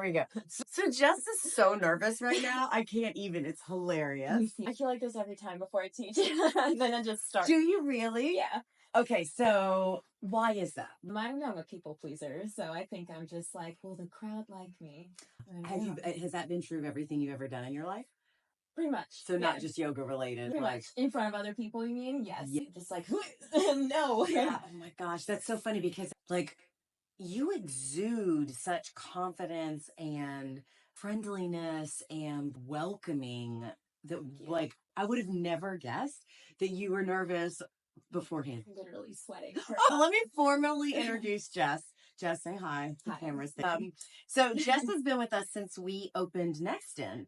we go. So Jess is so nervous right now. I can't even. It's hilarious. I feel like this every time before I teach. And then I just start. Do you really? Yeah. Okay, so why is that? I don't know, I'm a people pleaser, so I think I'm just like, will the crowd like me? Has that been true of everything you've ever done in your life? Pretty much. So not just yoga related. Pretty much. In front of other people, you mean? Yes. Yeah. Just like, no. Yeah. Oh my gosh, that's so funny because like you exude such confidence and friendliness and welcoming that like I would have never guessed that you were nervous beforehand. Literally sweating. Let me formally introduce Jess. Jess, say hi. Hi. Cameras. So Jess has been with us since we opened Nexton.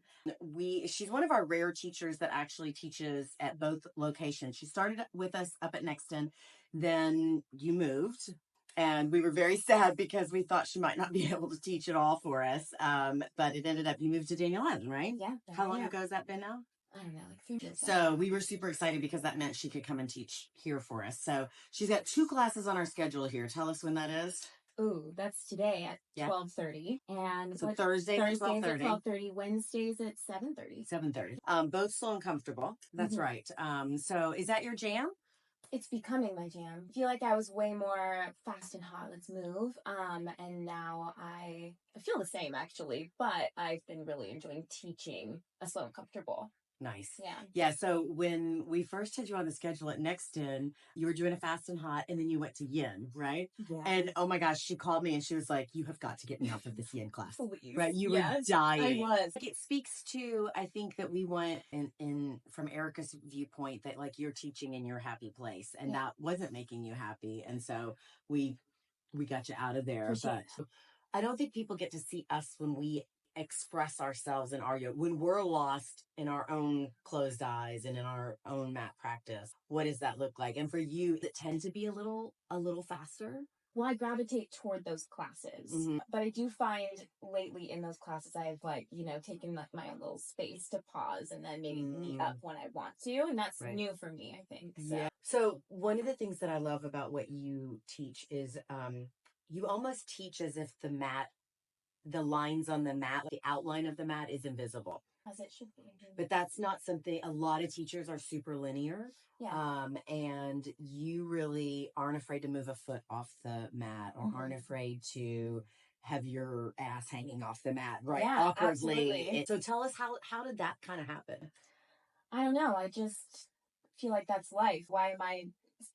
She's one of our rare teachers that actually teaches at both locations. She started with us up at Nexton, then you moved. And we were very sad because we thought she might not be able to teach at all for us. But it ended up you moved to Daniel Island, right? Yeah. How long ago has that been now? I don't know, like 3 years. So we were super excited because that meant she could come and teach here for us. So she's got 2 classes on our schedule here. Tell us when that is. Ooh, that's today at 12:30. And so Thursdays at 12:30. Wednesdays at 7:30. 7:30. Both slow and comfortable. That's right. So is that your jam? It's becoming my jam. I feel like I was way more fast and hot, let's move. And now I feel the same actually, but I've been really enjoying teaching a slow and comfortable. Nice. Yeah. Yeah. So when we first had you on the schedule at Nexton, you were doing a fast and hot, and then you went to yin, right? Yeah. And oh my gosh, she called me and she was like, "You have got to get me off of this yin class." Please. Right? You were dying. I was. It speaks to, I think that we want in from Erica's viewpoint that like you're teaching in your happy place, and that wasn't making you happy, and so we got you out of there. But I don't think people get to see us when we express ourselves in our yoga when we're lost in our own closed eyes and in our own mat practice. What does that look like? And for you, does it tend to be a little faster? Well, I gravitate toward those classes, but I do find lately in those classes I've taken like my own little space to pause and then maybe meet up when I want to, and that's new for me, I think. So. Yeah. So one of the things that I love about what you teach is you almost teach as if the lines on the mat, the outline of the mat is invisible. As it should be. But that's not something, a lot of teachers are super linear. Yeah. And you really aren't afraid to move a foot off the mat or aren't afraid to have your ass hanging off the mat, right? Yeah, awkwardly. absolutely. So tell us how did that kind of happen? I don't know. I just feel like that's life. Why am I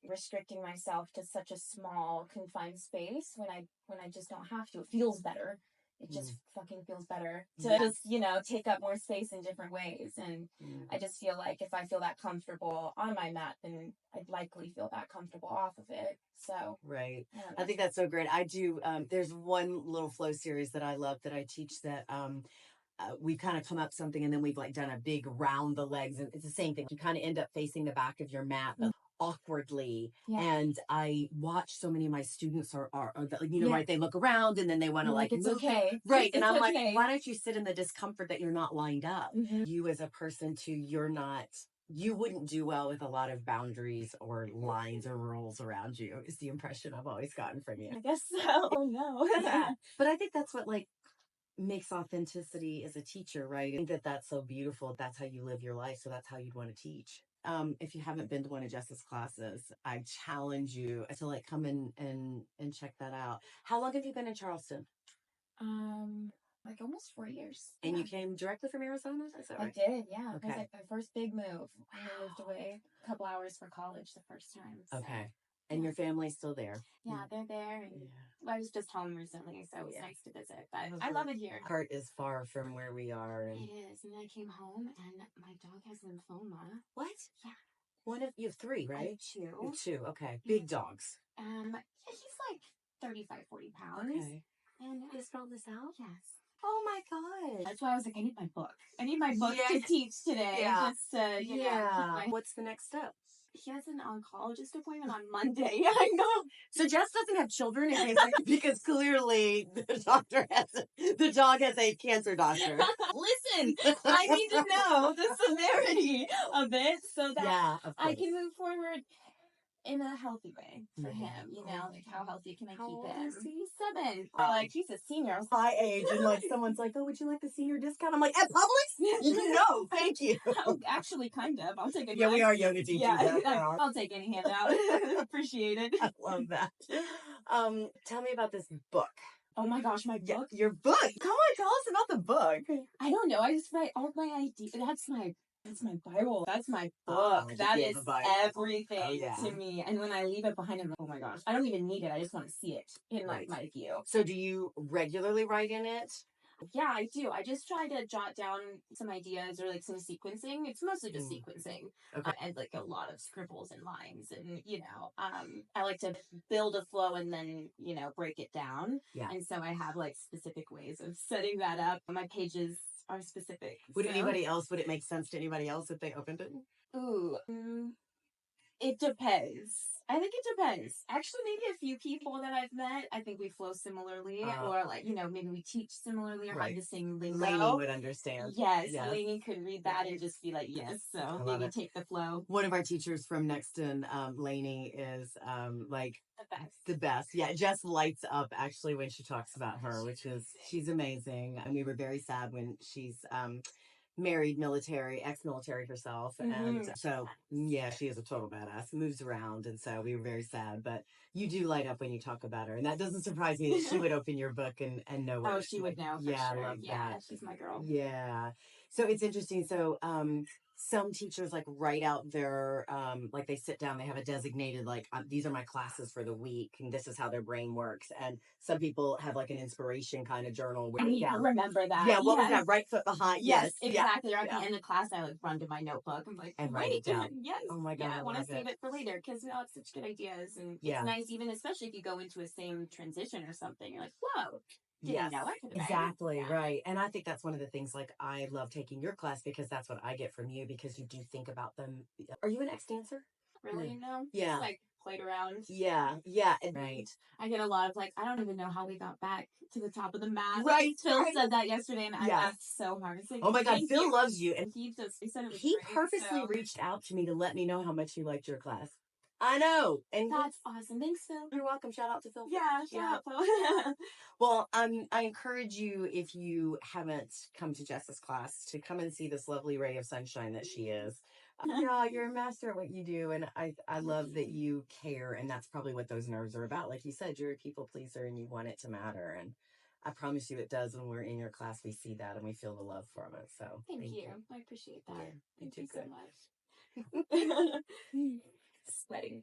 restricting myself to such a small confined space when I just don't have to? It feels better. It just fucking feels better to just, take up more space in different ways. And I just feel like if I feel that comfortable on my mat, then I'd likely feel that comfortable off of it. So. Right. I think that's so great. I do. There's one little flow series that I love that I teach that, we've kind of come up something and then we've like done a big round the legs, and it's the same thing. You kind of end up facing the back of your mat, but awkwardly. And I watch so many of my students are right, they look around and then they want to like it's move. Okay, right? And I'm like, why don't you sit in the discomfort that you're not lined up? You as a person too, you wouldn't do well with a lot of boundaries or lines or rules around you, is the impression I've always gotten from you. I guess so. Oh no. But I think that's what like makes authenticity as a teacher, right? I think that's so beautiful. That's how you live your life, so that's how you'd want to teach. If you haven't been to one of Jess's classes, I challenge you to like come in and check that out. How long have you been in Charleston? Like almost 4 years. And you came directly from Arizona? Is that right? I did, yeah. Okay. It was like my first big move. I moved away a couple hours for college the first time. So. Okay. And your family's still there? Yeah, they're there. And I was just home recently, so it was nice to visit. But I love it here. Heart is far from where we are. It is. And then I came home, and my dog has lymphoma. What? Yeah. You have 3, right? I have 2. You have 2, okay. Big dogs. He's like 35, 40 pounds. Okay. And you spelled this out? Yes. Oh my God. That's why I was like, I need my book. I need my book to teach today. Yeah. Just, What's the next step? He has an oncologist appointment on Monday. I know. So Jess doesn't have children in case, because clearly the dog has a cancer doctor. Listen, I need to know the severity of it so that of I can move forward in a healthy way for him, you know, like how healthy can I How keep old him? is he? He's 7. Or like he's a senior. My age, and like someone's like, "Oh, would you like the senior discount?" I'm like, "At Publix? No, thank you." Oh, actually, kind of. I'll take a Yeah, we are yoga teachers. Yeah, I'll take any handout. Appreciate it. I love that. Tell me about this book. Oh my gosh, my book. Your book. Come on, tell us about the book. I don't know. I just write all my ideas. That's my Bible. That's my book. Oh, That is everything Oh, yeah. to me. And when I leave it behind, I'm like, oh my gosh, I don't even need it. I just want to see it in like my view. So do you regularly write in it? Yeah, I do. I just try to jot down some ideas or like some sequencing. It's mostly just sequencing. Okay. And like a lot of scribbles and lines. And, you know, I like to build a flow and then, you know, break it down. Yeah. And so I have like specific ways of setting that up. My pages are specific. Would it make sense to anybody else if they opened it? Ooh, it depends. I think it depends. Actually, maybe a few people that I've met, I think we flow similarly, or like, you know, maybe we teach similarly, or have the same lingo. Lainey would understand. Yes, Lainey could read that and just be like, yes. So maybe take the flow. One of our teachers from Nexton, Lainey, is like the best. Yeah, Jess lights up actually when she talks about her, which is she's amazing. And we were very sad when she's married ex-military herself. And so, yeah, she is a total badass, moves around. And so we were very sad, but you do light up when you talk about her. And that doesn't surprise me that she would open your book and know what. Oh, she would know. Yeah, sure. I love that. She's my girl. Yeah. So it's interesting. So, some teachers like write out their, like they sit down, they have a designated, like, these are my classes for the week and this is how their brain works. And some people have like an inspiration kind of journal. I need to remember that. Yeah. What was that? Right foot behind. Yes, exactly. Or at the end of class, I like run to my notebook. I'm like, and write it down. Yes. Oh my God. Yeah, I want to save it for later because it's such good ideas. And it's nice, even especially if you go into a same transition or something, you're like, whoa. Yes, exactly. Right. And I think that's one of the things, like, I love taking your class because that's what I get from you, because you do think about them. Are you an ex-dancer? Really? No. Yeah. Just, like, played around. Yeah. Right. I get a lot of, like, I don't even know how we got back to the top of the mat. Right. Phil said that yesterday, and I laughed so hard. Like, oh my God, Phil loves you. And he said it was he great, purposely reached out to me to let me know how much he liked your class. I know. And that's awesome. Thanks, Phil. You're welcome. Shout out to Phil. Yeah, shout out, Phil. Well, I encourage you, if you haven't come to Jess's class, to come and see this lovely ray of sunshine that she is. Yeah, you're a master at what you do. And I love that you care. And that's probably what those nerves are about. Like you said, you're a people pleaser and you want it to matter. And I promise you it does. When we're in your class, we see that and we feel the love from it. So thank you. I appreciate that. Yeah, thank you so much. Sweating.